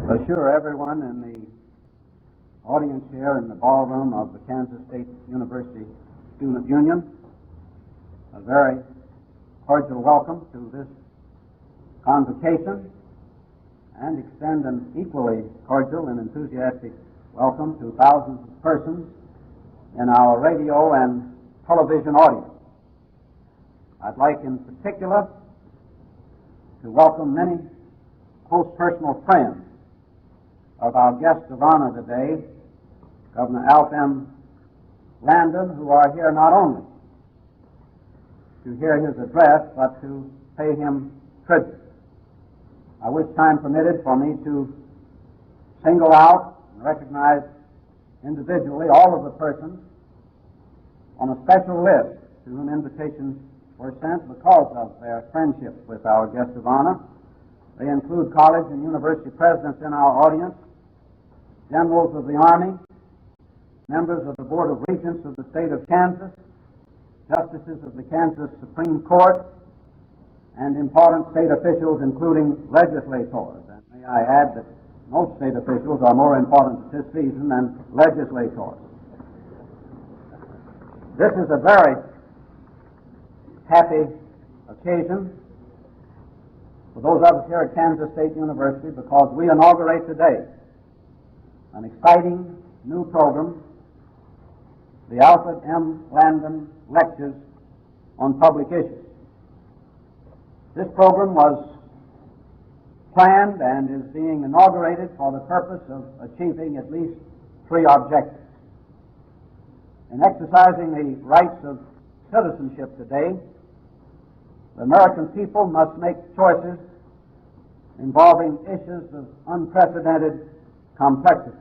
assure everyone in the audience here in the ballroom of the Kansas State University Student Union a very cordial welcome to this convocation, and extend an equally cordial and enthusiastic welcome to thousands of persons in our radio and television audience. I'd like in particular to welcome many close personal friends of our guest of honor today, Governor Alfred M. Landon, who are here not only to hear his address, but to pay him tribute. I wish time permitted for me to single out and recognize individually all of the persons on a special list to whom invitations were sent because of their friendship with our guest of honor. They include college and university presidents in our audience, generals of the Army, members of the Board of Regents of the state of Kansas, justices of the Kansas Supreme Court, and important state officials, including legislators. And may I add that most state officials are more important at this season than legislators. This is a very happy occasion for those of us here at Kansas State University because we inaugurate today an exciting new program, the Alfred M. Landon Lectures on Public Issues. This program was planned and is being inaugurated for the purpose of achieving at least three objectives. In exercising the rights of citizenship today, the American people must make choices involving issues of unprecedented complexity.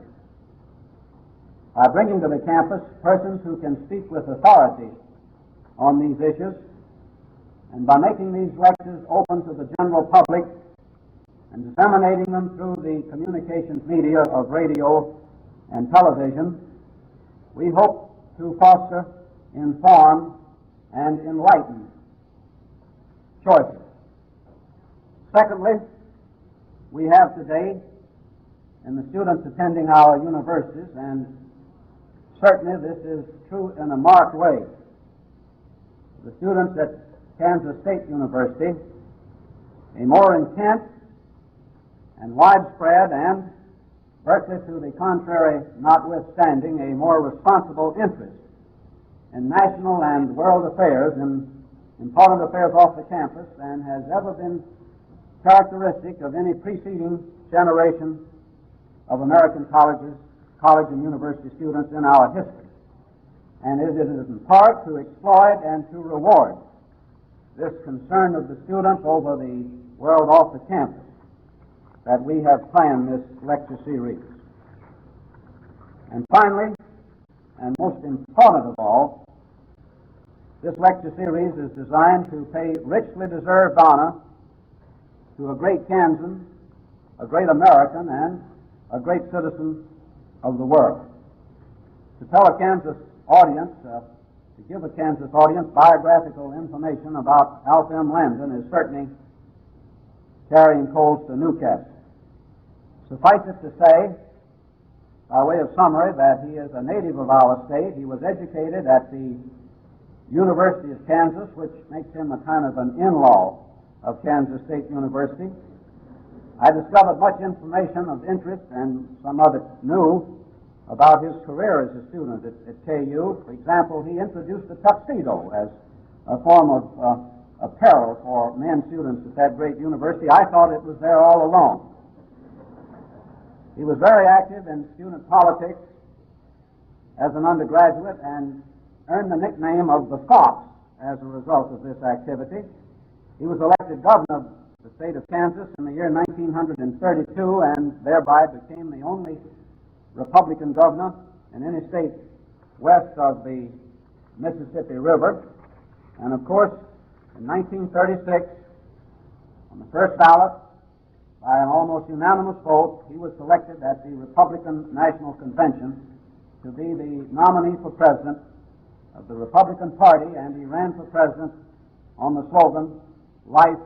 By bringing to the campus persons who can speak with authority on these issues, and by making these lectures open to the general public and disseminating them through the communications media of radio and television, we hope to foster, inform, and enlighten choices. Secondly, we have today in the students attending our universities, and certainly this is true in a marked way, the students at Kansas State University, a more intense and widespread and, Berkeley to the contrary notwithstanding, a more responsible interest in national and world affairs and important affairs off the campus than has ever been characteristic of any preceding generation of American college and university students in our history. And it is in part to exploit and to reward this concern of the students over the world off the campus that we have planned this lecture series. And finally, and most important of all, this lecture series is designed to pay richly deserved honor to a great Kansan, a great American, and a great citizen of the world. To tell a Kansas audience, to give a Kansas audience biographical information about Alfred M. Landon is certainly carrying coals to Newcastle. Suffice it to say, by way of summary, that he is a native of our state. He was educated at the University of Kansas, which makes him a kind of an in-law of Kansas State University. I discovered much information of interest and some of it new about his career as a student at KU. For example, he introduced the tuxedo as a form of apparel for men students at that great university. I thought it was there all along. He was very active in student politics as an undergraduate and earned the nickname of the Fox as a result of this activity. He was elected governor of the state of Kansas in the year 1932 and thereby became the only Republican governor in any state west of the Mississippi River. And of course, in 1936, on the first ballot, by an almost unanimous vote, he was selected at the Republican National Convention to be the nominee for president of the Republican Party, and he ran for president on the slogan, Life,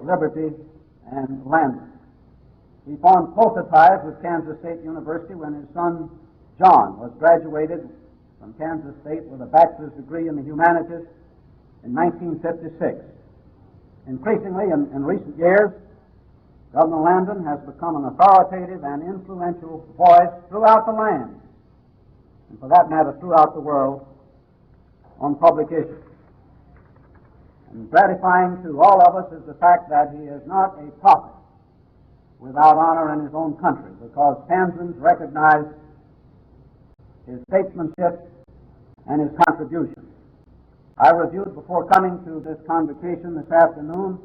Liberty, and Landon. He formed closer ties with Kansas State University when his son John was graduated from Kansas State with a bachelor's degree in the humanities in 1956. Increasingly, in recent years, Governor Landon has become an authoritative and influential voice throughout the land, and for that matter, throughout the world, on public issues. And gratifying to all of us is the fact that he is not a prophet without honor in his own country, because Kansans recognize his statesmanship and his contributions. I reviewed before coming to this convocation this afternoon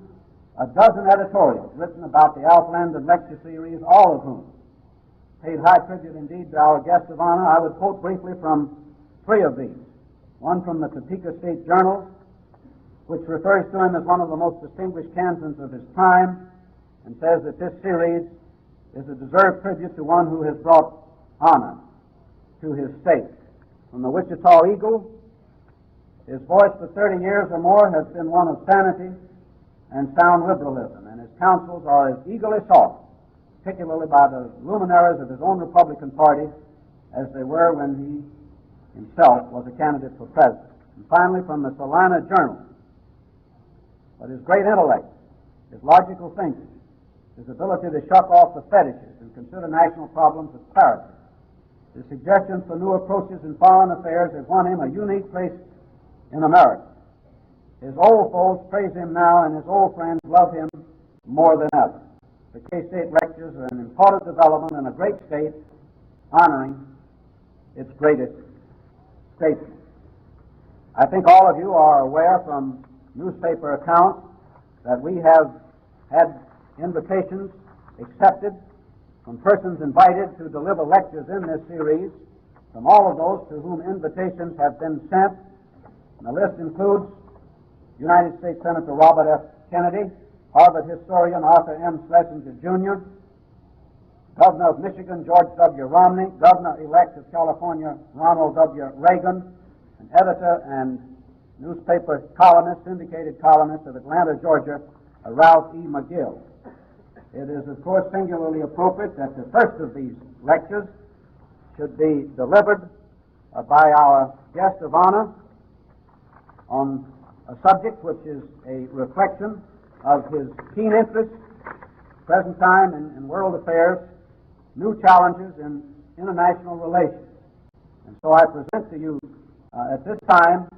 a dozen editorials written about the Alfred Landon Lecture series, all of whom paid high tribute indeed to our guest of honor. I would quote briefly from three of these. One from the Topeka State Journal, which refers to him as one of the most distinguished Kansans of his time, and says that this series is a deserved tribute to one who has brought honor to his state. From the Wichita Eagle, his voice for 30 years or more has been one of sanity and sound liberalism, and his counsels are as eagerly sought, particularly by the luminaries of his own Republican Party, as they were when he himself was a candidate for president. And finally, from the Salina Journal, but his great intellect, his logical thinking, his ability to shuck off the fetishes and consider national problems with clarity, his suggestions for new approaches in foreign affairs have won him a unique place in America. His old foes praise him now, and his old friends love him more than ever. The K-State lectures are an important development in a great state honoring its greatest statesman. I think all of you are aware from newspaper accounts that we have had invitations accepted from persons invited to deliver lectures in this series, from all of those to whom invitations have been sent. And the list includes United States Senator Robert F. Kennedy, Harvard historian Arthur M. Schlesinger, Jr., Governor of Michigan George W. Romney, Governor-elect of California Ronald W. Reagan, an editor and newspaper columnist, syndicated columnist of Atlanta, Georgia, Ralph E. McGill. It is, of course, singularly appropriate that the first of these lectures should be delivered by our guest of honor on a subject which is a reflection of his keen interest, present time in world affairs, new challenges in international relations. And so I present to you at this time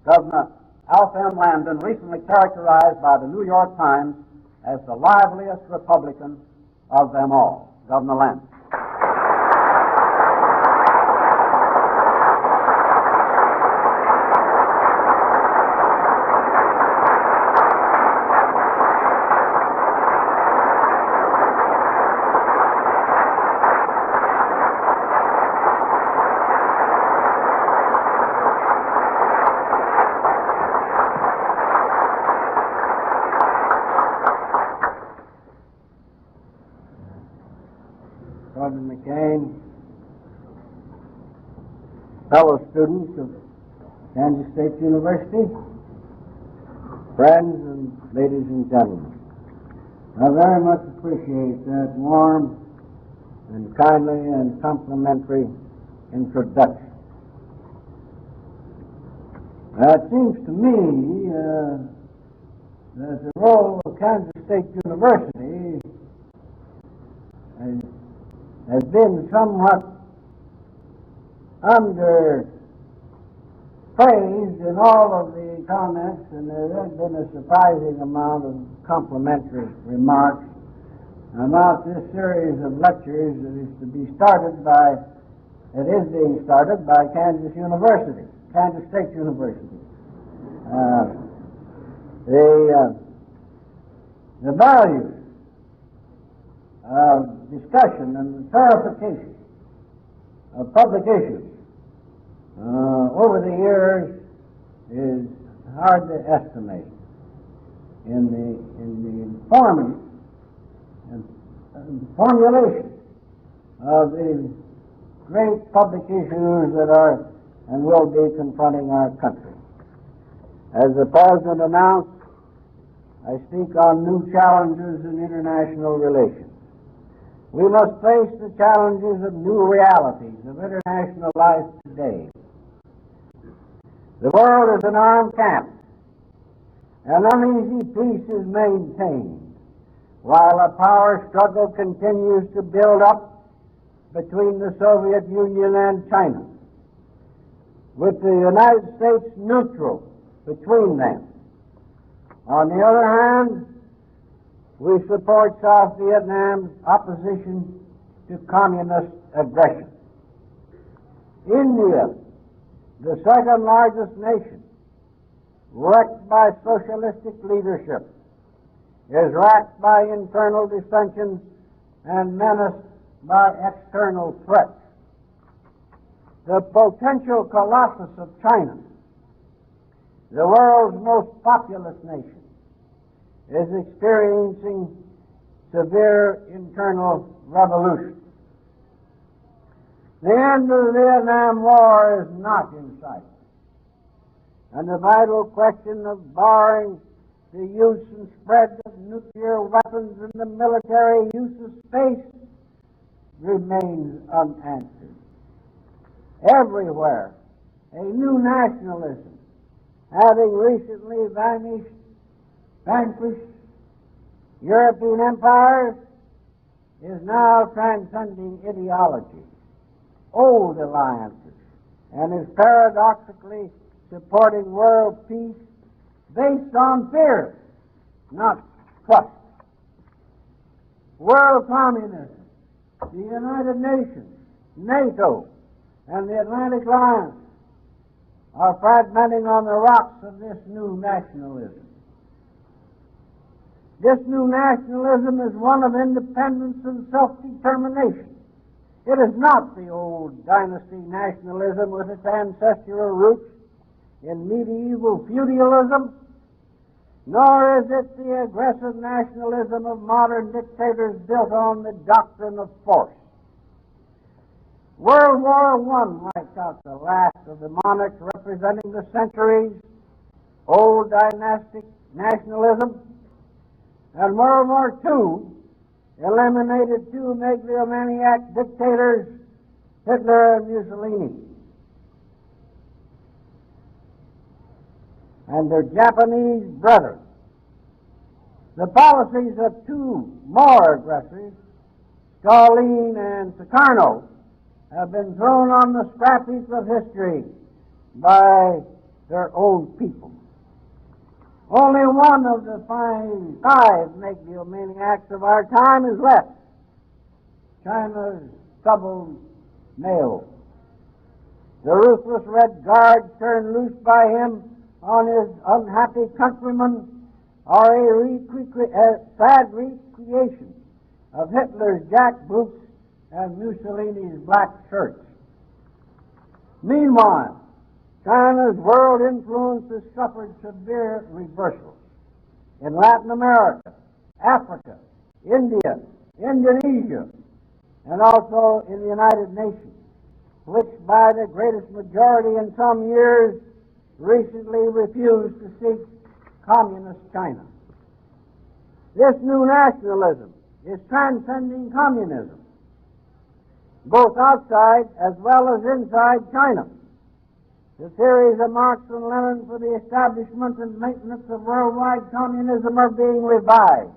Governor Alfred M. Landon, recently characterized by the New York Times as the liveliest Republican of them all. Governor Landon. Fellow students of Kansas State University, friends and ladies and gentlemen, I very much appreciate that warm and kindly and complimentary introduction. It seems to me that the role of Kansas State University has been somewhat underpraised in all of the comments, and there has been a surprising amount of complimentary remarks about this series of lectures that is being started by Kansas University, Kansas State University. The value of discussion and the clarification of public issues over the years is hard to estimate in the formulation of the great public issues that are and will be confronting our country. As the President announced, I speak on new challenges in international relations. We must face the challenges of new realities of international life today. The world is an armed camp. An uneasy peace is maintained, while a power struggle continues to build up between the Soviet Union and China, with the United States neutral between them. On the other hand, we support South Vietnam's opposition to communist aggression. India, the second largest nation, wrecked by socialistic leadership, is racked by internal dissensions and menaced by external threats. The potential colossus of China, the world's most populous nation, is experiencing severe internal revolution. The end of the Vietnam War is not in sight, and the vital question of barring the use and spread of nuclear weapons and the military use of space remains unanswered. Everywhere, a new nationalism, having recently vanquished European empires, is now transcending ideology, old alliances, and is paradoxically supporting world peace based on fear, not trust. World communism, the United Nations, NATO, and the Atlantic Alliance are fragmenting on the rocks of this new nationalism. This new nationalism is one of independence and self-determination. It is not the old dynasty nationalism with its ancestral roots in medieval feudalism, nor is it the aggressive nationalism of modern dictators built on the doctrine of force. World War I wiped out the last of the monarchs representing the centuries-old dynastic nationalism, and World War II eliminated two megalomaniac dictators, Hitler and Mussolini, and their Japanese brothers. The policies of two more aggressors, Stalin and Sukarno, have been thrown on the scrap heap of history by their own people. Only one of the five megalomaniacs of our time is left, China's troubled Mao. The ruthless Red Guards turned loose by him on his unhappy countrymen are a sad recreation of Hitler's jackboots and Mussolini's black shirts. Meanwhile, China's world influence has suffered severe reversals. In Latin America, Africa, India, Indonesia, and also in the United Nations, which by the greatest majority in some years recently refused to seek communist China. This new nationalism is transcending communism, both outside as well as inside China. The theories of Marx and Lenin for the establishment and maintenance of worldwide communism are being revived.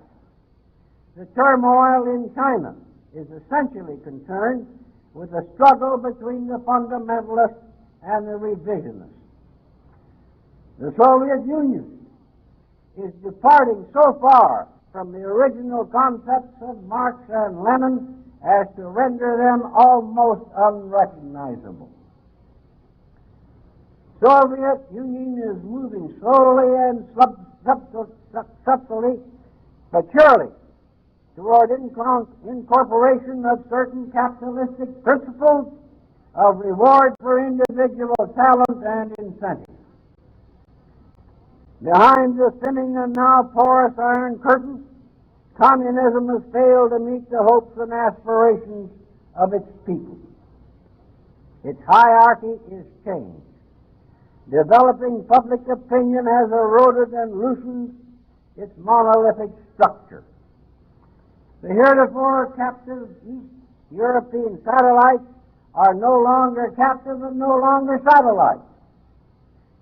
The turmoil in China is essentially concerned with the struggle between the fundamentalists and the revisionists. The Soviet Union is departing so far from the original concepts of Marx and Lenin as to render them almost unrecognizable. Soviet Union is moving slowly and subtly but surely toward incorporation of certain capitalistic principles of reward for individual talent and incentive. Behind the thinning and now porous Iron Curtain, communism has failed to meet the hopes and aspirations of its people. Its hierarchy is changed. Developing public opinion has eroded and loosened its monolithic structure. The heretofore captive East European satellites are no longer captive and no longer satellites.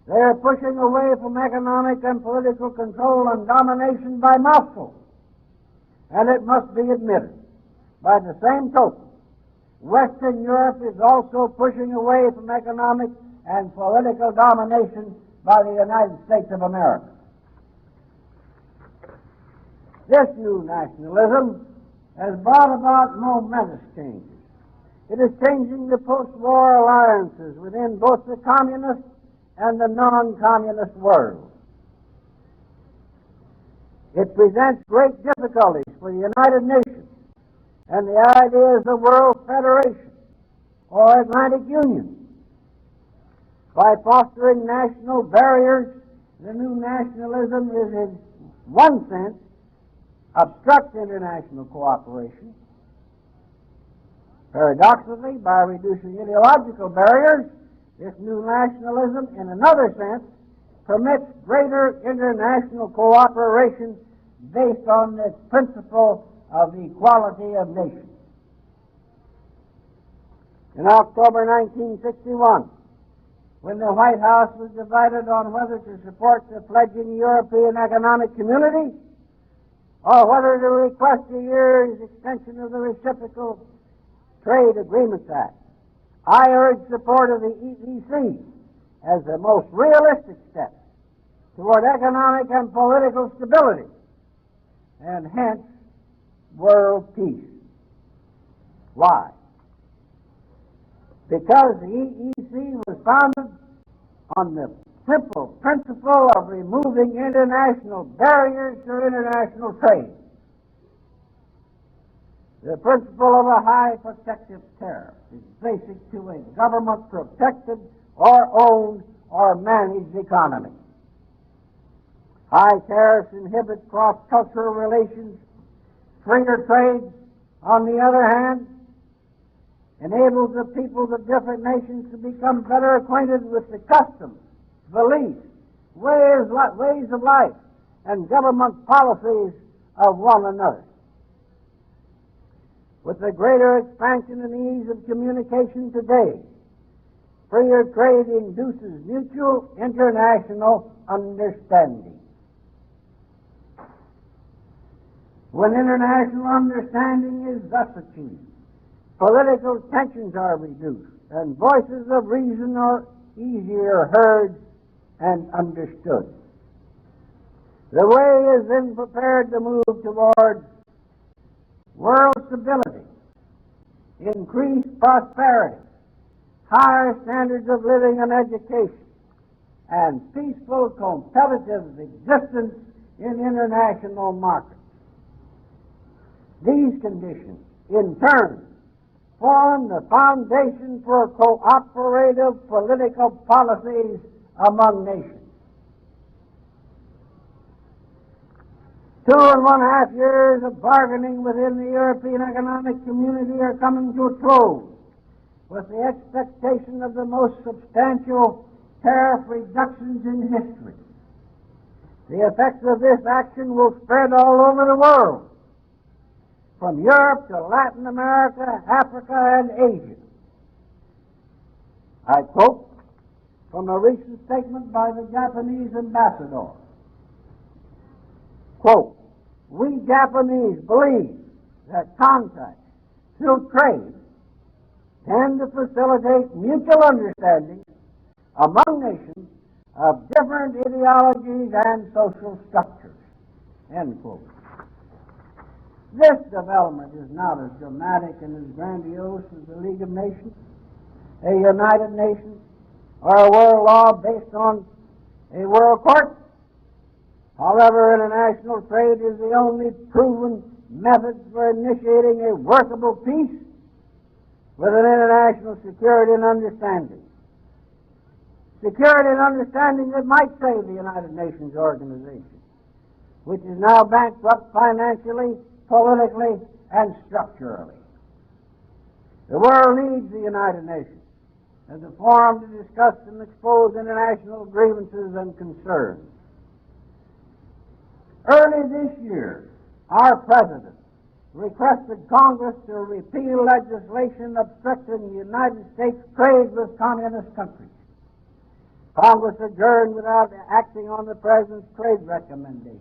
They are pushing away from economic and political control and domination by Moscow. And it must be admitted, by the same token, Western Europe is also pushing away from economic and political domination by the United States of America. This new nationalism has brought about momentous changes. It is changing the post-war alliances within both the communist and the non-communist world. It presents great difficulties for the United Nations and the ideas of World Federation or Atlantic Union. By fostering national barriers, the new nationalism is, in one sense, obstruct international cooperation. Paradoxically, by reducing ideological barriers, this new nationalism, in another sense, permits greater international cooperation based on the principle of the equality of nations. In October 1961, when the White House was divided on whether to support the fledgling European Economic Community or whether to request a year's extension of the Reciprocal Trade Agreements Act, I urged support of the EEC as the most realistic step toward economic and political stability and hence world peace. Why? Because the EEC was founded on the simple principle of removing international barriers to international trade. The principle of a high protective tariff is basic to a government-protected or owned or managed economy. High tariffs inhibit cross-cultural relations. Freer trade, on the other hand, enables the peoples of different nations to become better acquainted with the customs, beliefs, ways of life, and government policies of one another. With the greater expansion and ease of communication today, freer trade induces mutual international understanding. When international understanding is thus achieved, political tensions are reduced, and voices of reason are easier heard and understood. The way is then prepared to move toward world stability, increased prosperity, higher standards of living and education, and peaceful competitive existence in international markets. These conditions, in turn, form the foundation for cooperative political policies among nations. 2.5 years of bargaining within the European Economic Community are coming to a close, with the expectation of the most substantial tariff reductions in history. The effects of this action will spread all over the world, from Europe to Latin America, Africa, and Asia. I quote from a recent statement by the Japanese ambassador. Quote, "We Japanese believe that contacts through trade tend to facilitate mutual understanding among nations of different ideologies and social structures." End quote. This development is not as dramatic and as grandiose as the League of Nations, a United Nations, or a world law based on a world court. However, international trade is the only proven method for initiating a workable peace with an international security and understanding. Security and understanding that might save the United Nations organization, which is now bankrupt financially, politically, and structurally. The world needs the United Nations as a forum to discuss and expose international grievances and concerns. Early this year, our President, requested Congress to repeal legislation obstructing the United States trade with communist countries. Congress adjourned without acting on the President's trade recommendation.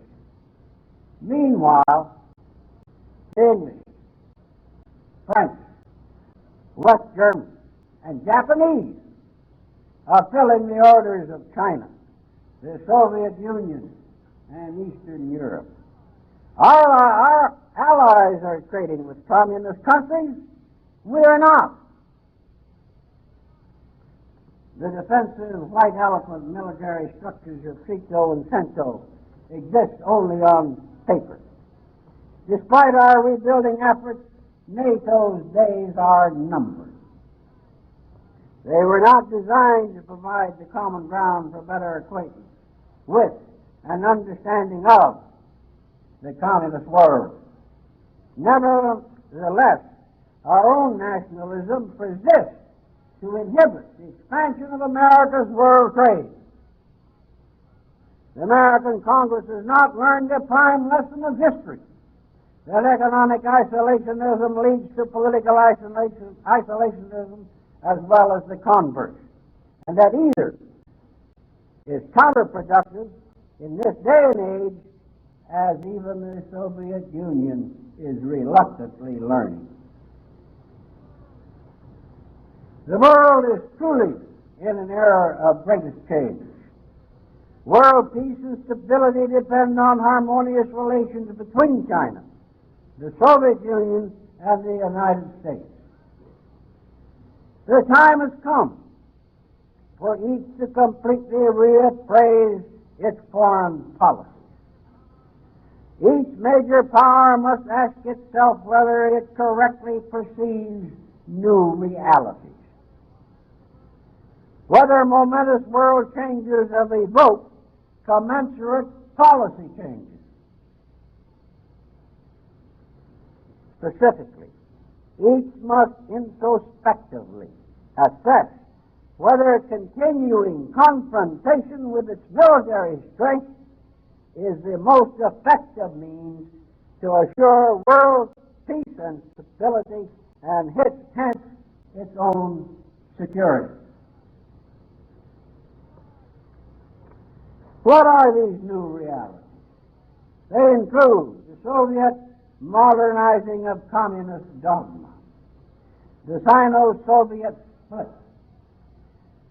Meanwhile, English, French, West German, and Japanese are filling the orders of China, the Soviet Union, and Eastern Europe. Our allies are trading with communist countries. We are not. The defensive white elephant military structures of Trito and Cento exist only on paper. Despite our rebuilding efforts, NATO's days are numbered. They were not designed to provide the common ground for better acquaintance with and understanding of the communist world. Nevertheless, our own nationalism persists to inhibit the expansion of America's world trade. The American Congress has not learned the prime lesson of history, that economic isolationism leads to political isolationism as well as the converse, and that either is counterproductive in this day and age, as even the Soviet Union is reluctantly learning. The world is truly in an era of greatest change. World peace and stability depend on harmonious relations between China, the Soviet Union, and the United States. The time has come for each to completely reappraise its foreign policy. Each major power must ask itself whether it correctly perceives new realities, whether momentous world changes have evoked commensurate policy changes. Specifically, each must introspectively assess whether continuing confrontation with its military strength is the most effective means to assure world peace and stability and hence its own security. What are these new realities? They include the Soviet modernizing of communist dogma, the Sino-Soviet split,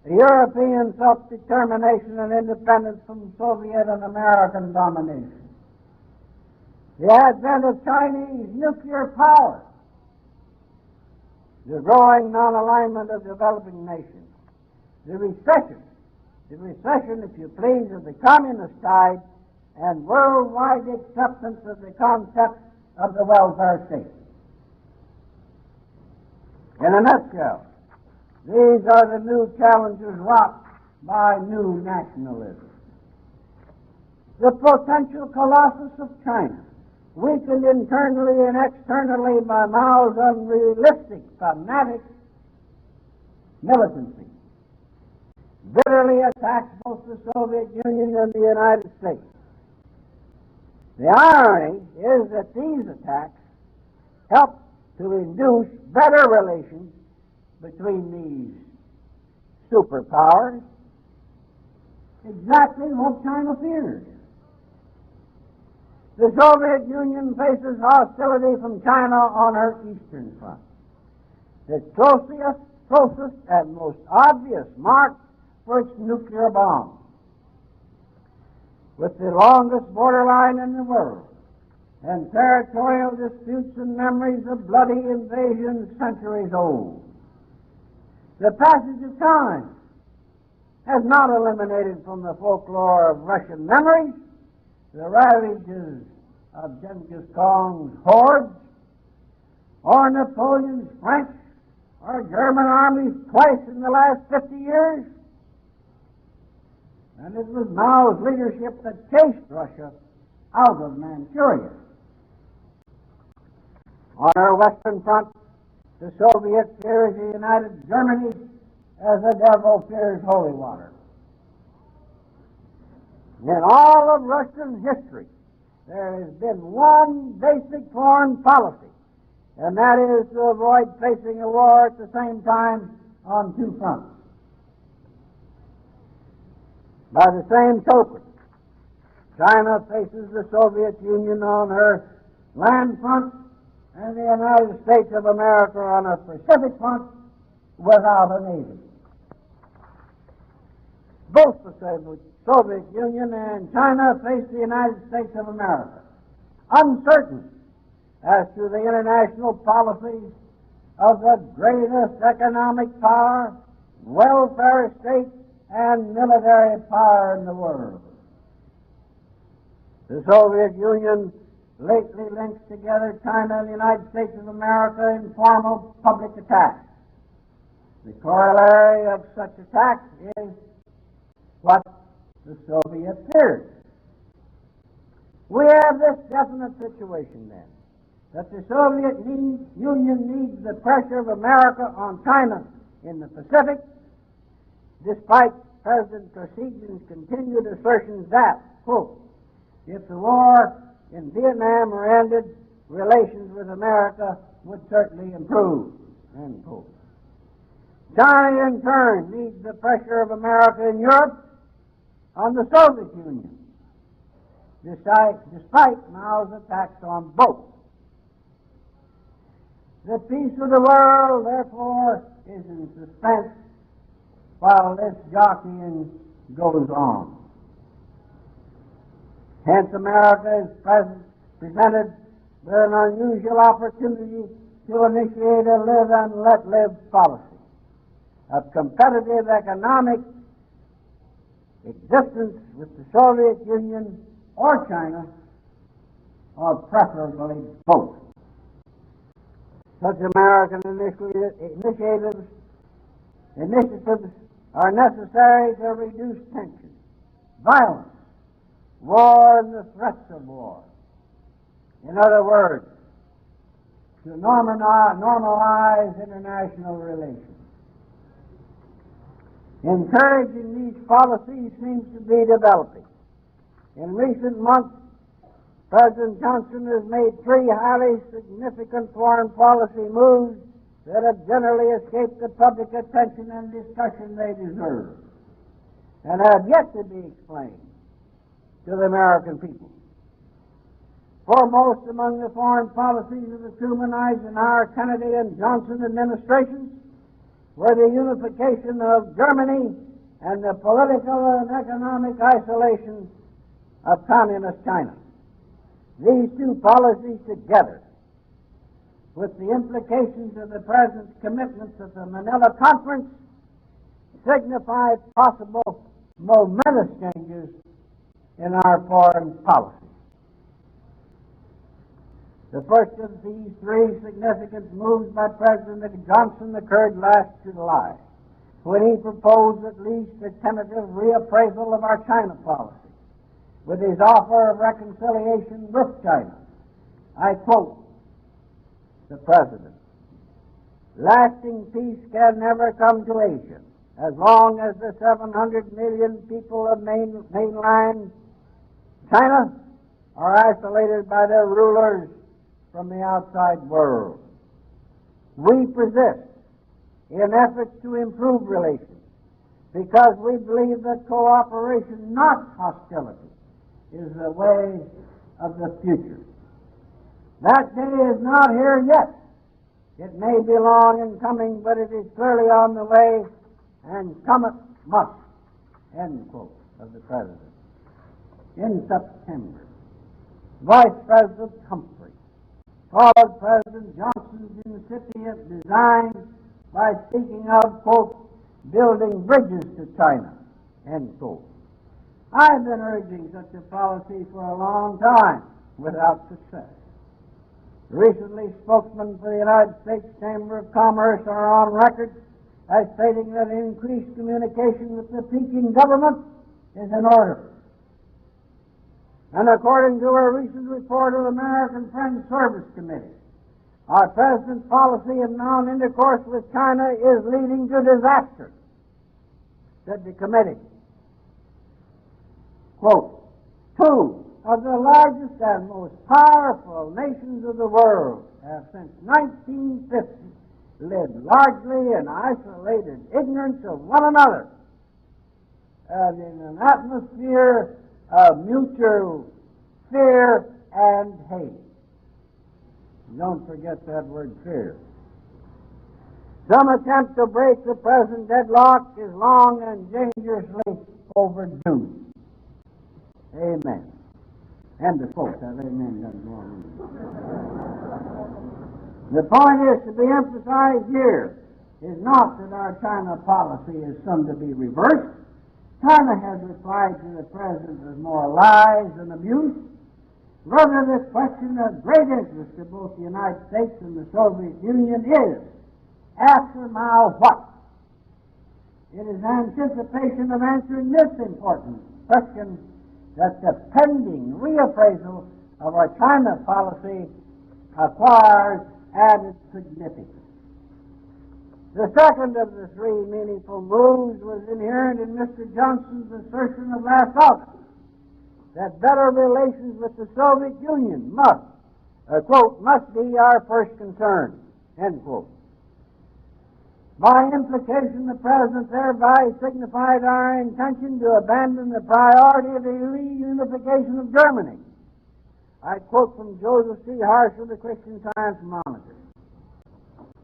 the European self-determination and independence from Soviet and American domination, the advent of Chinese nuclear power, the growing non-alignment of developing nations, the recession, if you please, of the communist tide, and worldwide acceptance of the concept of the welfare state. In a nutshell, these are the new challenges wrought by new nationalism. The potential colossus of China, weakened internally and externally by Mao's unrealistic, fanatic militancy, bitterly attacks both the Soviet Union and the United States. The irony is that these attacks help to induce better relations between these superpowers, exactly what China fears. The Soviet Union faces hostility from China on her eastern front. The closest and most obvious mark for its nuclear bomb, with the longest borderline in the world, and territorial disputes and memories of bloody invasions centuries old. The passage of time has not eliminated from the folklore of Russian memories the ravages of Genghis Khan's hordes, or Napoleon's French or German armies twice in the last 50 years. And it was Mao's leadership that chased Russia out of Manchuria. On our western front, the Soviet fears the United Germany as the devil fears holy water. In all of Russian history, there has been one basic foreign policy, and that is to avoid facing a war at the same time on two fronts. By the same token, China faces the Soviet Union on her land front and the United States of America on her Pacific front without a navy. Both the Soviet Union and China face the United States of America, uncertain as to the international policies of the greatest economic power, welfare state, and military power in the world. The Soviet Union lately links together China and the United States of America in formal public attacks. The corollary of such attacks is what the Soviets feared. We have this definite situation then, that the Soviet Union needs the pressure of America on China in the Pacific, despite President Kosygin's continued assertions that, quote, if the war in Vietnam were ended, relations with America would certainly improve, end quote. China, in turn, needs the pressure of America in Europe on the Soviet Union, despite Mao's attacks on both. The peace of the world, therefore, is in suspense while this jockeying goes on. Hence, America is presented with an unusual opportunity to initiate a live and let live policy of competitive economic existence with the Soviet Union or China, or preferably both. Such American initiatives are necessary to reduce tension, violence, war, and the threats of war. In other words, to normalize international relations. Encouraging these policies seems to be developing. In recent months, President Johnson has made three highly significant foreign policy moves that have generally escaped the public attention and discussion they deserve, and have yet to be explained to the American people. Foremost among the foreign policies of the Truman, Eisenhower, Kennedy, and Johnson administrations were the unification of Germany and the political and economic isolation of Communist China. These two policies together, with the implications of the President's commitments at the Manila Conference, signify possible momentous changes in our foreign policy. The first of these three significant moves by President Johnson occurred last July, when he proposed at least a tentative reappraisal of our China policy, with his offer of reconciliation with China. I quote the President, "Lasting peace can never come to Asia as long as the 700 million people of mainland China are isolated by their rulers from the outside world. We persist in efforts to improve relations because we believe that cooperation, not hostility, is the way of the future. That day is not here yet. It may be long in coming, but it is clearly on the way, and come it must." End quote of the President. In September, Vice President Humphrey followed President Johnson's incipient design by speaking of, quote, "building bridges to China," end quote. I've been urging such a policy for a long time without success. Recently, spokesmen for the United States Chamber of Commerce are on record as stating that increased communication with the Peking government is in order. And according to a recent report of the American Friends Service Committee, our President's policy of non-intercourse with China is leading to disaster, said the committee. Quote, "Two of the largest and most powerful nations of the world have since 1950 lived largely in isolated ignorance of one another and in an atmosphere of mutual fear and hate. Don't forget that word fear. Some attempt to break the present deadlock is long and dangerously overdue. Amen. And the folks have amen doesn't go on. The point is to be emphasized here is not that our China policy is soon to be reversed. China has replied to the President with more lies and abuse. Rather, this question of great interest to both the United States and the Soviet Union is, after Mao, what? It is anticipation of answering this important question that the pending reappraisal of our China policy acquires added significance. The second of the three meaningful moves was inherent in Mr. Johnson's assertion of last August that better relations with the Soviet Union must, quote, must be our first concern, end quote. By implication, the President thereby signified our intention to abandon the priority of the reunification of Germany. I quote from Joseph C. Harsh of the Christian Science Monitor.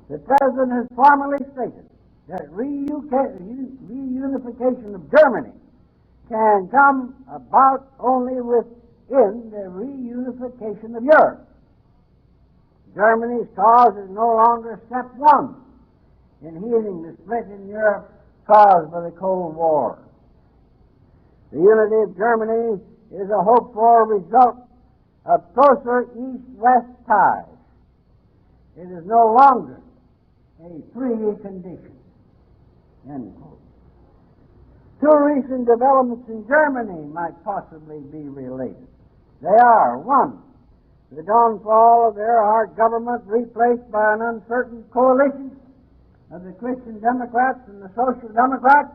The President has formally stated that reunification of Germany can come about only within the reunification of Europe. Germany's cause is no longer step one in healing the split in Europe caused by the Cold War. The unity of Germany is a hoped-for result of closer East-West ties. It is no longer a precondition. End quote. Two recent developments in Germany might possibly be related. They are, one, the downfall of the Erhard government replaced by an uncertain coalition of the Christian Democrats and the Social Democrats,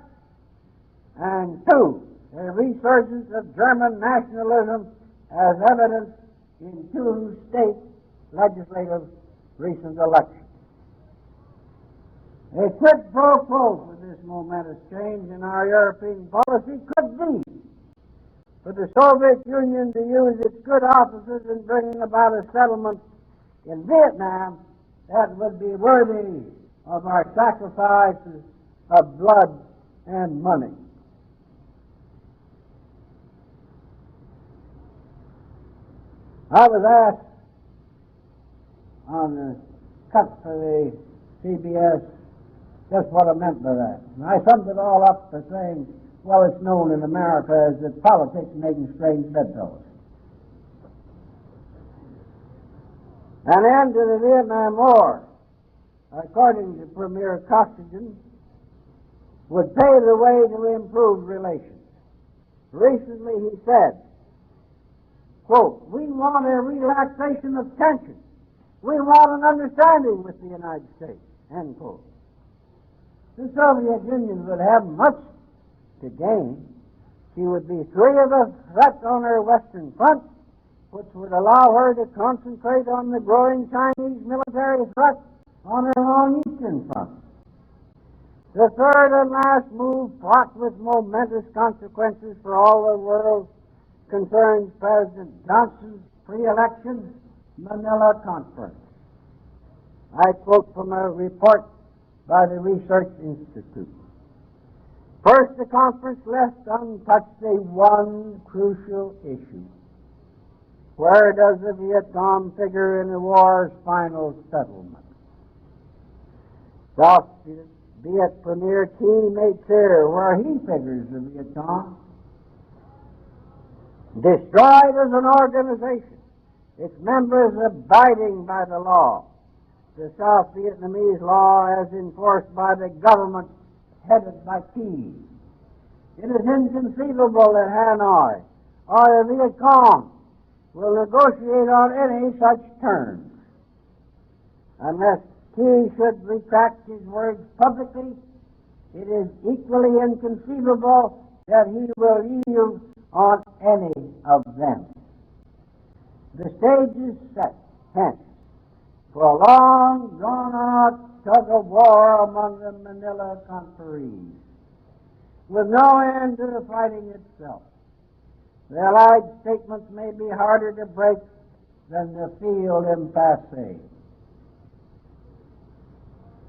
and two, a resurgence of German nationalism as evidenced in two state legislative recent elections. A quid pro quo for this momentous change in our European policy could be for the Soviet Union to use its good offices in bringing about a settlement in Vietnam that would be worthy of our sacrifices of blood and money. I was asked on the cut for the CBS just what I meant by that. And I summed it all up by saying, well, it's known in America as that politics making strange bedfellows. An end to the Vietnam War, according to Premier Costigan, would pave the way to improved relations. Recently he said, quote, we want a relaxation of tension. We want an understanding with the United States, end quote. The Soviet Union would have much to gain. She would be free of a threat on her western front, which would allow her to concentrate on the growing Chinese military threat on her own eastern front. The third and last move, fraught with momentous consequences for all the world, concerns President Johnson's pre-election Manila Conference. I quote from a report by the Research Institute. First, the conference left untouched a one crucial issue. Where does the Vietnam figure in the war's final settlement? South Viet Premier Key made clear where he figures the Vietnam. Destroyed as an organization, its members abiding by the law. The South Vietnamese law as enforced by the government headed by Key. It is inconceivable that Hanoi or the Viet Cong will negotiate on any such terms. Unless Key should retract his words publicly, it is equally inconceivable that he will yield on any of them. The stage is set, hence, for a long, drawn-out tug-of-war among the Manila conferees, with no end to the fighting itself. The Allied statements may be harder to break than the field impasse.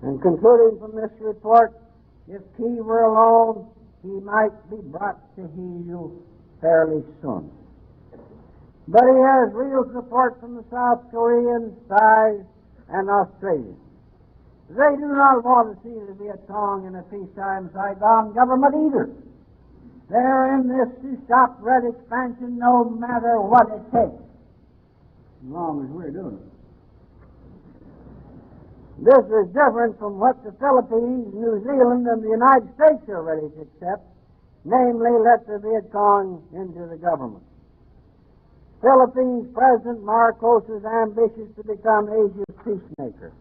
And concluding from this report, if Key were alone, he might be brought to heel fairly soon. But he has real support from the South Koreans, Thais, and Australians. They do not want to see the Viet Cong in a peacetime Saigon government either. They're in this to stop red expansion no matter what it takes, as long as we're doing it. This is different from what the Philippines, New Zealand, and the United States are ready to accept, namely, let the Viet Cong into the government. Philippines President Marcos is ambitious to become Asia's peacemaker,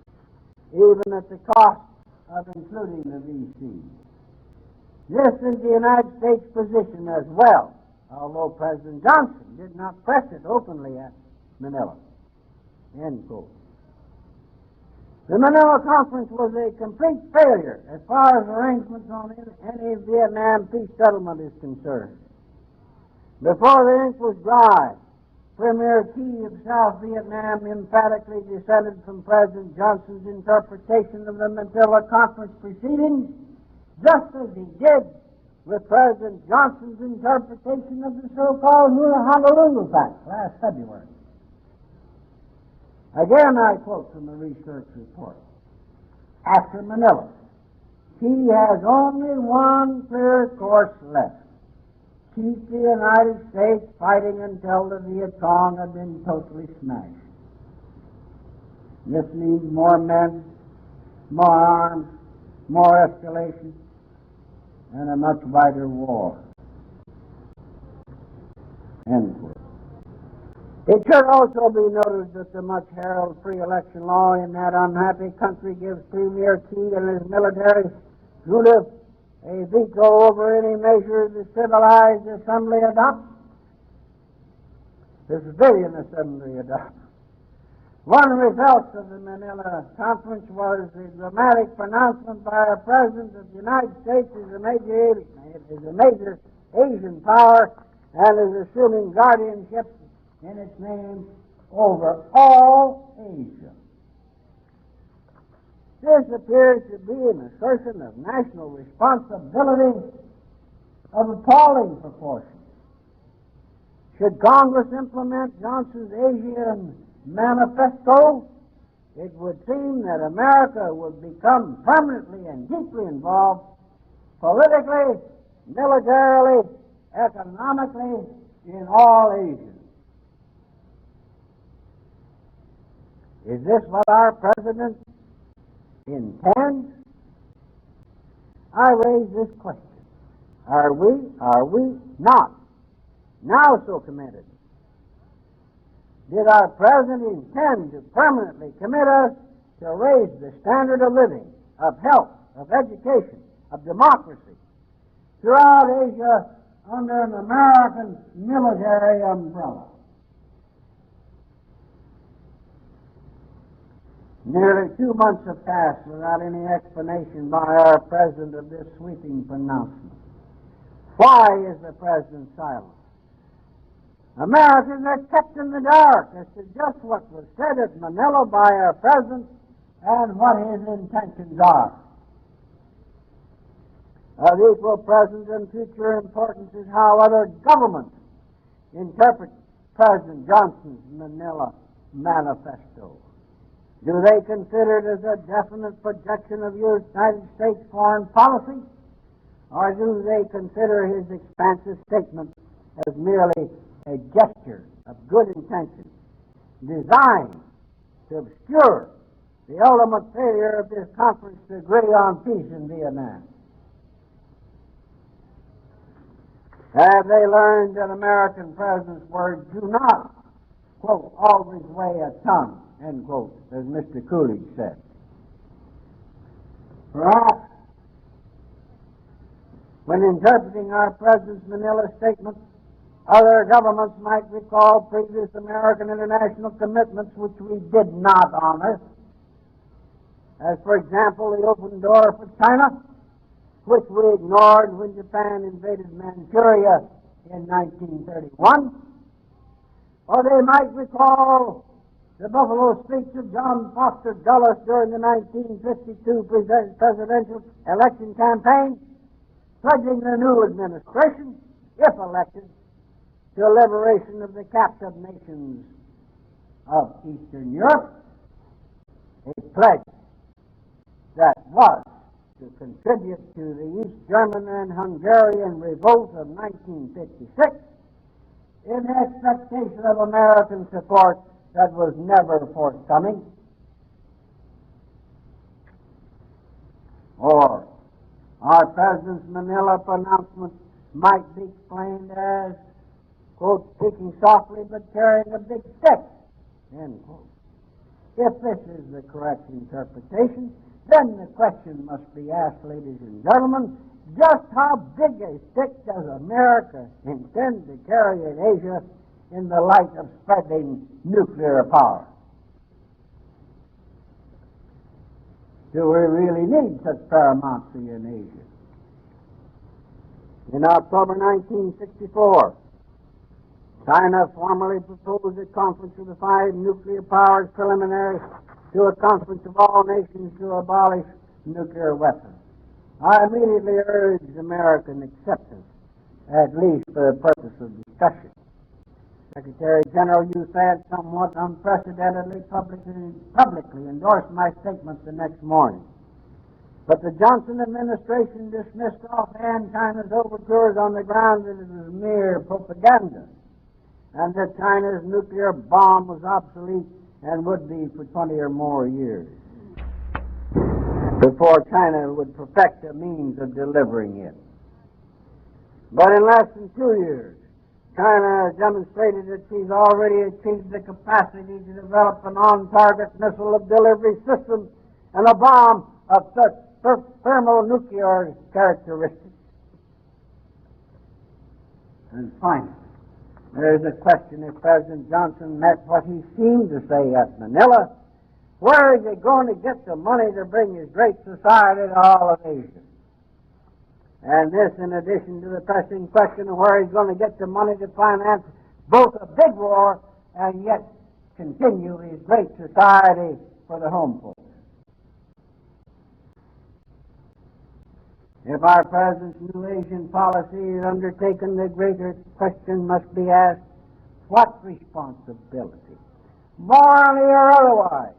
even at the cost of including the VC. This is the United States position as well, although President Johnson did not press it openly at Manila. End quote. The Manila Conference was a complete failure as far as arrangements on any Vietnam peace settlement is concerned. Before the ink was dry, Premier Key of South Vietnam emphatically dissented from President Johnson's interpretation of the Manila Conference proceedings, just as he did with President Johnson's interpretation of the so-called Honolulu Pact last February. Again, I quote from the research report. After Manila, Key has only one clear course left: keep the United States fighting until the Viet Cong have been totally smashed. This means more men, more arms, more escalation, and a much wider war. End quote. It should also be noted that the much heralded free election law in that unhappy country gives Premier Key and his military ruler a veto over any measure the civilized assembly adopts. The civilian assembly adopts. One result of the Manila Conference was the dramatic pronouncement by our President that the United States is a major Asian power and is assuming guardianship in its name over all Asia. This appears to be an assertion of national responsibility of appalling proportions. Should Congress implement Johnson's Asian manifesto, it would seem that America would become permanently and deeply involved politically, militarily, economically in all Asia. Is this what our President intends? I raise this question. Are we not now so committed? Did our President intend to permanently commit us to raise the standard of living, of health, of education, of democracy throughout Asia under an American military umbrella? Nearly 2 months have passed without any explanation by our President of this sweeping pronouncement. Why is the President silent? Americans are kept in the dark as to just what was said at Manila by our President and what his intentions are. Of equal present and future importance is how other governments interpret President Johnson's Manila Manifesto. Do they consider it as a definite projection of United States foreign policy, or do they consider his expansive statement as merely a gesture of good intention designed to obscure the ultimate failure of this conference to agree on peace in Vietnam? Have they learned that American presidents' words do not, quote, always weigh a ton, end quote, as Mr. Coolidge said? Perhaps, when interpreting our President's Manila statement, Other governments might recall previous American international commitments which we did not honor, as, for example, the open door for China, which we ignored when Japan invaded Manchuria in 1931. Or they might recall the Buffalo speech of John Foster Dulles during the 1952 presidential election campaign, pledging the new administration, if elected, to liberation of the captive nations of Eastern Europe, a pledge that was to contribute to the East German and Hungarian revolt of 1956 in expectation of American support that was never forthcoming. Or our President's Manila pronouncement might be explained as, quote, speaking softly but carrying a big stick, end quote. If this is the correct interpretation, then the question must be asked, ladies and gentlemen, just how big a stick does America intend to carry in Asia in the light of spreading nuclear power? Do we really need such paramountcy in Asia? In October 1964, China formally proposed a conference of the 5 nuclear powers preliminary to a conference of all nations to abolish nuclear weapons. I immediately urged American acceptance, at least for the purpose of discussion. Secretary General Youssef somewhat unprecedentedly publicly endorsed my statement the next morning. But the Johnson administration dismissed offhand China's overtures on the ground that it was mere propaganda, and that China's nuclear bomb was obsolete and would be for 20 or more years before China would perfect a means of delivering it. But in less than 2 years, China has demonstrated that she's already achieved the capacity to develop an on-target missile delivery system and a bomb of such thermonuclear characteristics. And finally, there is a question if President Johnson meant what he seemed to say at Manila. Where is he going to get the money to bring his great society to all of Asia? And this in addition to the pressing question of where he's going to get the money to finance both a big war and yet continue his great society for the home folks. If our President's new Asian policy is undertaken, the greater question must be asked, what responsibility, morally or otherwise,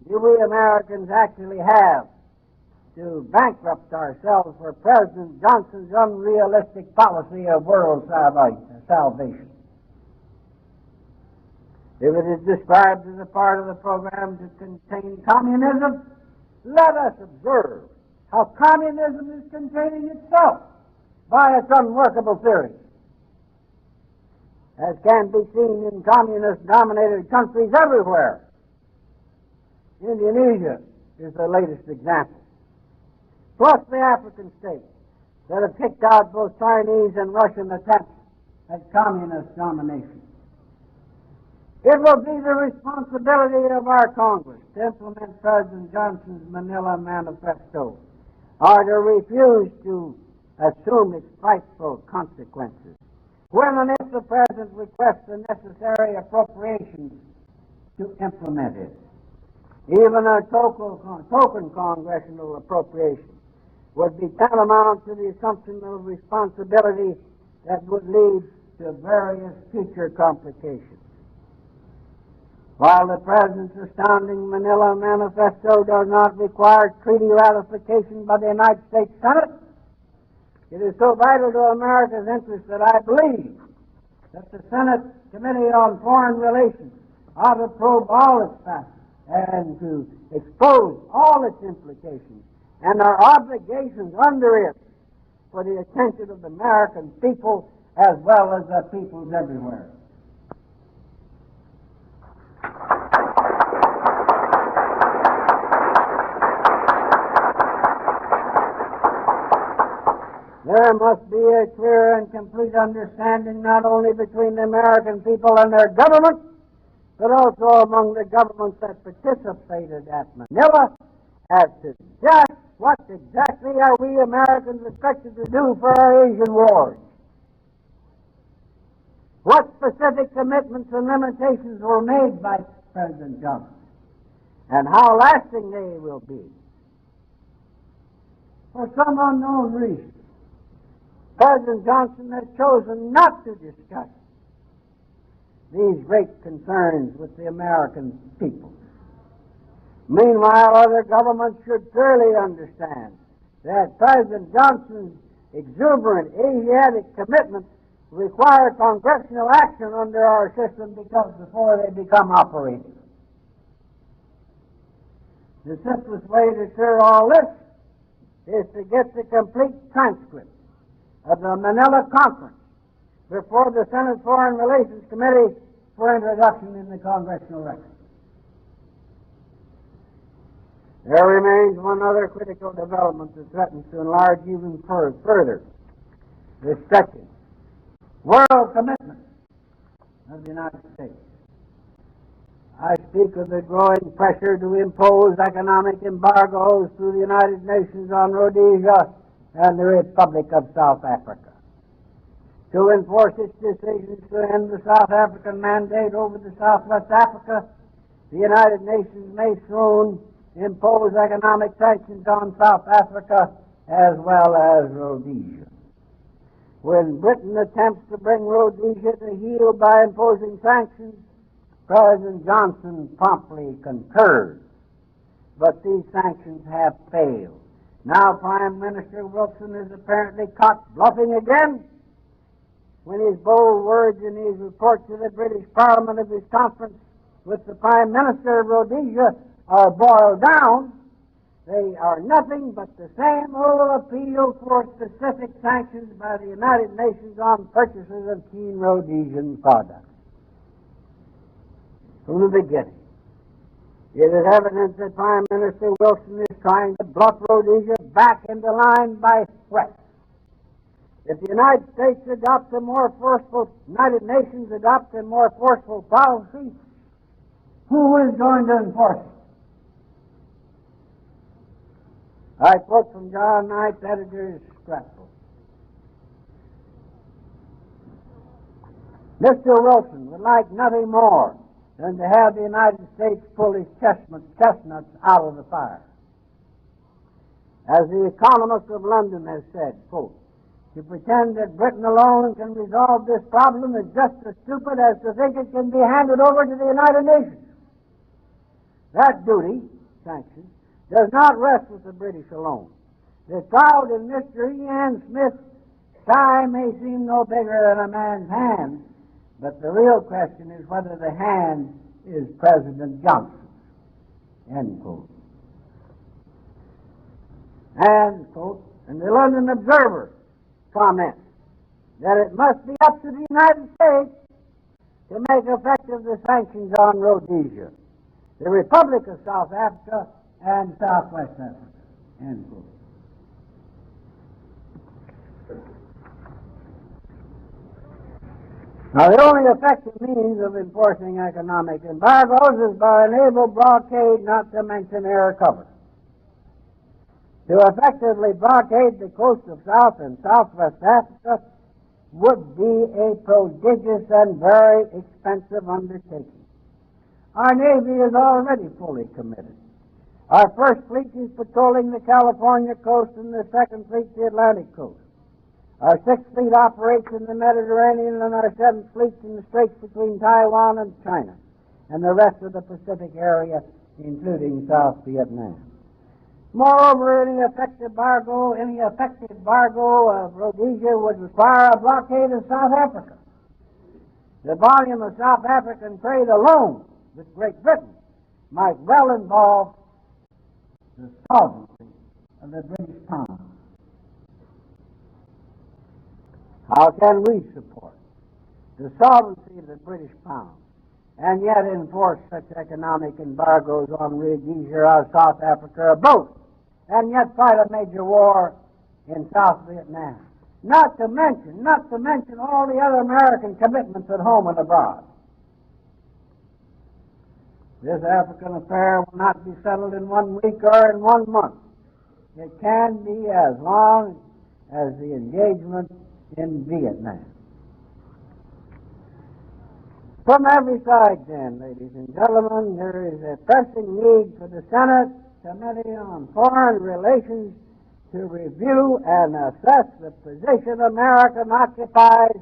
do we Americans actually have to bankrupt ourselves for President Johnson's unrealistic policy of world salvation? If it is described as a part of the program to contain communism, let us observe how communism is containing itself by its unworkable theory, as can be seen in communist-dominated countries everywhere. Indonesia is the latest example, plus the African states that have kicked out both Chinese and Russian attempts at communist domination. It will be the responsibility of our Congress to implement President Johnson's Manila Manifesto, or to refuse to assume its frightful consequences when and if the President requests the necessary appropriations to implement it. Even a token congressional appropriation would be tantamount to the assumption of responsibility that would lead to various future complications. While the President's astounding Manila Manifesto does not require treaty ratification by the United States Senate, it is so vital to America's interest that I believe that the Senate Committee on Foreign Relations ought to probe all its facets and to expose all its implications and our obligations under it for the attention of the American people as well as the peoples everywhere. There must be a clear and complete understanding not only between the American people and their government, but also among the governments that participated at Manila as to just what exactly are we Americans expected to do for our Asian wars. What specific commitments and limitations were made by President Johnson, and how lasting they will be. For some unknown reason, President Johnson has chosen not to discuss these great concerns with the American people. Meanwhile, other governments should clearly understand that President Johnson's exuberant Asiatic commitments require congressional action under our system before they become operative. The simplest way to clear all this is to get the complete transcript of the Manila Conference before the Senate Foreign Relations Committee for introduction in the congressional record. There remains one other critical development that threatens to enlarge even further the stretching world commitment of the United States. I speak of the growing pressure to impose economic embargoes through the United Nations on Rhodesia and the Republic of South Africa. To enforce its decisions to end the South African mandate over the Southwest Africa, the United Nations may soon impose economic sanctions on South Africa as well as Rhodesia. When Britain attempts to bring Rhodesia to heel by imposing sanctions, President Johnson promptly concurred. But these sanctions have failed. Now Prime Minister Wilson is apparently caught bluffing again when his bold words in his report to the British Parliament of his conference with the Prime Minister of Rhodesia are boiled down. They are nothing but the same old appeal for specific sanctions by the United Nations on purchases of key Rhodesian products. From the beginning, it is evident that Prime Minister Wilson is trying to bluff Rhodesia back into line by threats. If the United Nations adopts a more forceful policy, who is going to enforce it? I quote from John Knight's editor's scrapbook. Mr. Wilson would like nothing more than to have the United States pull his chestnuts out of the fire. As the economist of London has said, quote, to pretend that Britain alone can resolve this problem is just as stupid as to think it can be handed over to the United Nations. That duty, sanctions, does not rest with the British alone. The cloud in Mr. E.N. Smith's sky may seem no bigger than a man's hand, but the real question is whether the hand is President Johnson's. End quote. And, quote, and the London Observer comments that it must be up to the United States to make effective the sanctions on Rhodesia, the Republic of South Africa, and Southwest Africa. End quote. Now, the only effective means of enforcing economic embargoes is by a naval blockade, not to mention air cover. To effectively blockade the coast of South and Southwest Africa would be a prodigious and very expensive undertaking. Our Navy is already fully committed. Our first fleet is patrolling the California coast and the second fleet the Atlantic coast. Our sixth fleet operates in the Mediterranean and our seventh fleet in the straits between Taiwan and China and the rest of the Pacific area, including South Vietnam. Moreover, any effective embargo of Rhodesia would require a blockade of South Africa. The volume of South African trade alone with Great Britain might well involve the solvency of the British pound. How can we support the solvency of the British pound and yet enforce such economic embargoes on Rhodesia or South Africa or both, and yet fight a major war in South Vietnam? not to mention all the other American commitments at home and abroad. This African affair will not be settled in 1 week or in 1 month. It can be as long as the engagement in Vietnam. From every side, then, ladies and gentlemen, there is a pressing need for the Senate Committee on Foreign Relations to review and assess the position America occupies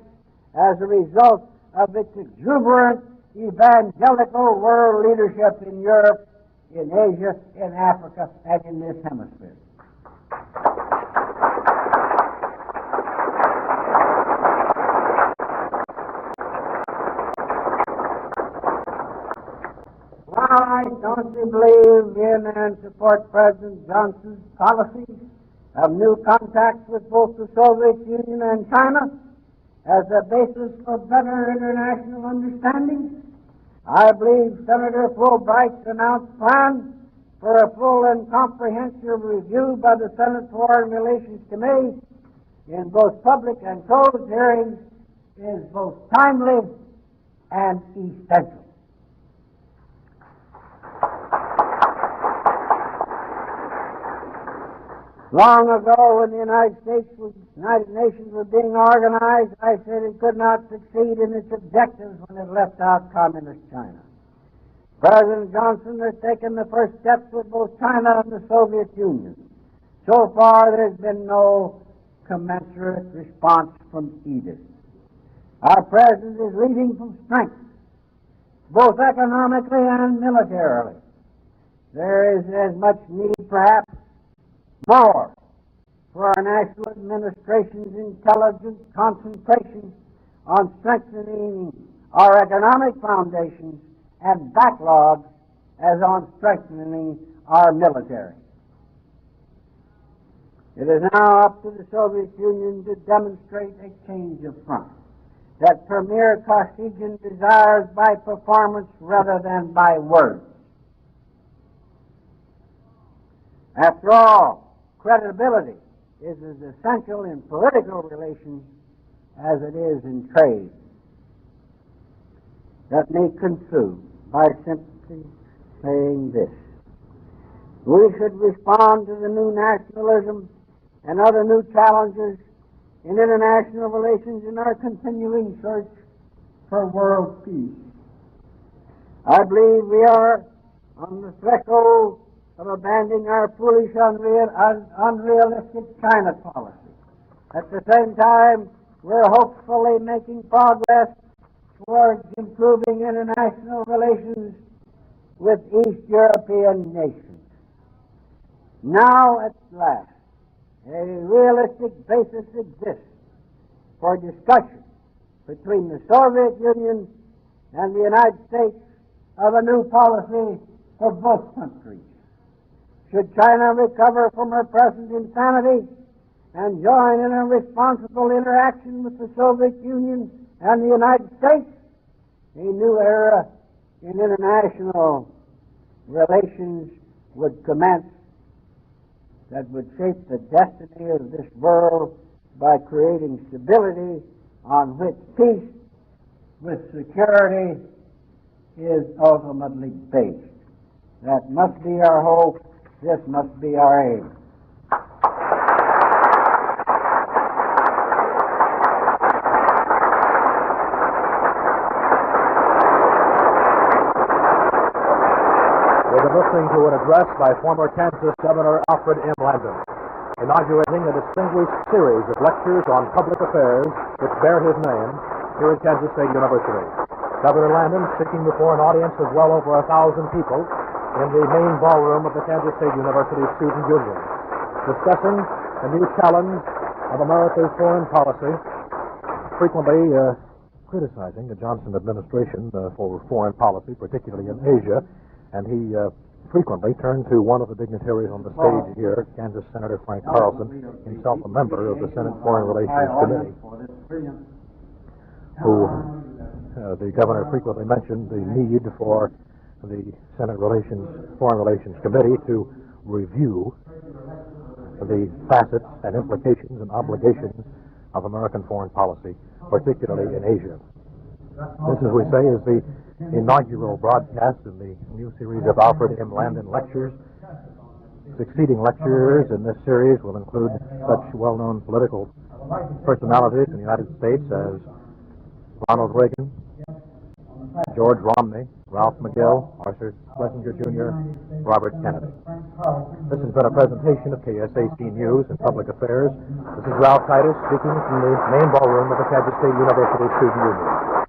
as a result of its exuberant evangelical world leadership in Europe, in Asia, in Africa, and in this hemisphere. Why don't you believe in and support President Johnson's policies of new contacts with both the Soviet Union and China as a basis for better international understanding? I believe Senator Fulbright's announced plan for a full and comprehensive review by the Senate Foreign Relations Committee in both public and closed hearings is both timely and essential. Long ago, when the United Nations was being organized, I said it could not succeed in its objectives when it left out Communist China. President Johnson has taken the first steps with both China and the Soviet Union. So far, there's been no commensurate response from either. Our President is leading from strength, both economically and militarily. There is as much need, perhaps, more for our national administration's intelligent concentration on strengthening our economic foundations and backlogs as on strengthening our military. It is now up to the Soviet Union to demonstrate a change of front that Premier Kosygin desires by performance rather than by words. After all, credibility is as essential in political relations as it is in trade. Let me conclude by simply saying this. We should respond to the new nationalism and other new challenges in international relations in our continuing search for world peace. I believe we are on the threshold of abandoning our foolish, unrealistic China policy. At the same time, we're hopefully making progress towards improving international relations with East European nations. Now, at last, a realistic basis exists for discussion between the Soviet Union and the United States of a new policy for both countries. Should China recover from her present insanity and join in a responsible interaction with the Soviet Union and the United States, a new era in international relations would commence that would shape the destiny of this world by creating stability on which peace with security is ultimately based. That must be our hope. This must be our aim. We've been listening to an address by former Kansas Governor Alfred M. Landon, inaugurating a distinguished series of lectures on public affairs which bear his name here at Kansas State University. Governor Landon speaking before an audience of well over 1,000 people in the main ballroom of the Kansas State University Student Union, discussing the new challenge of America's foreign policy, frequently criticizing the Johnson administration for foreign policy, particularly in Asia, and he frequently turned to one of the dignitaries on the stage here, Kansas Senator Frank Carlson, himself a member of the Senate Foreign Relations Committee, who the governor frequently mentioned the need for the Senate Foreign Relations Committee to review the facets and implications and obligations of American foreign policy, particularly in Asia. This, as we say, is the inaugural broadcast in the new series of Alfred M. Landon Lectures. Succeeding lectures in this series will include such well-known political personalities in the United States as Ronald Reagan, George Romney, Ralph McGill, Arthur Schlesinger Jr., Robert Kennedy. This has been a presentation of KSAC News and Public Affairs. This is Ralph Titus speaking from the main ballroom of the Kansas State University Student Union.